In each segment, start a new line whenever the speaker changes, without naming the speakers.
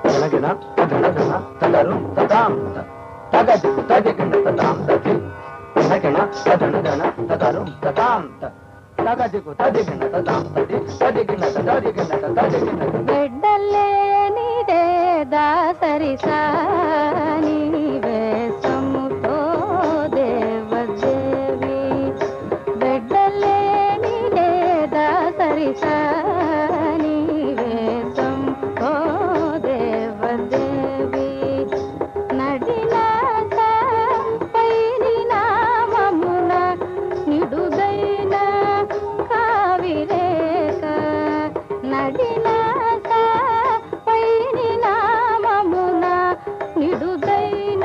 జనగణ జన జన తదరు తదాం తగది తదిగణ తదాం తది జనగణ జన జన తదరు తదాం తగది తదిగణ తదాం తది తదిగణ తదిగణ తదిగణ
బిడ్డలేనిదే దాసరి సాని వేసముతో దేవదేవి బిడ్డలేనిదే దాసరి సాని వేసముతో దేవదేవి నడినాక పైని నామమున నిడుదైన కావిరేక నడినాక పైని నామమున నిడుదైన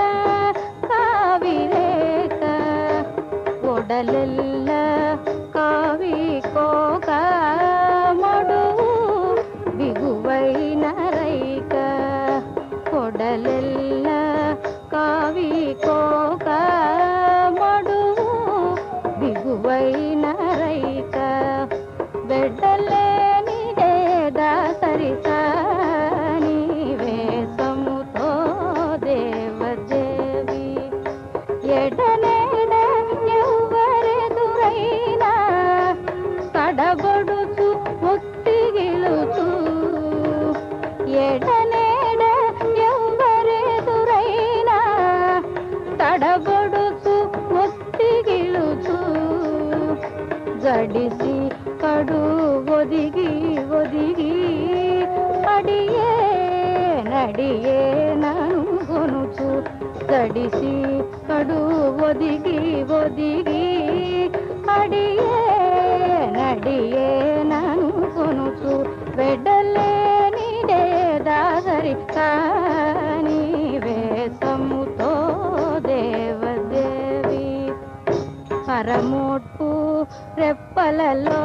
కావిరేక ఒడలెల్ల కావి కోక మడువు బిగువైన రైక ఒడలెల్ల కావి కోక మడువు బిగువైన రైక బిడ్డలేనిదే దాసరి సాని వేసముతో దేవదేవి ఎడనేడ ఎవ్వరెదురైనా తడబడుచు ఒత్తిగిలుచు ఎడనేడ ఎవ్వరెదురైనా తడబడుచు ఒత్తిగిలుచు జడిసి కడు ఒదిగి ఒదిగి అడియే నడియే నను కొనుచు జడిసి కడు ఒదిగి ఒదిగి అడియే నడియే నను కొనుచు వెడ్డలేనిదే దాసరి కాని వేసముతో దేవదేవి పరమోట్పు రెప్పలలో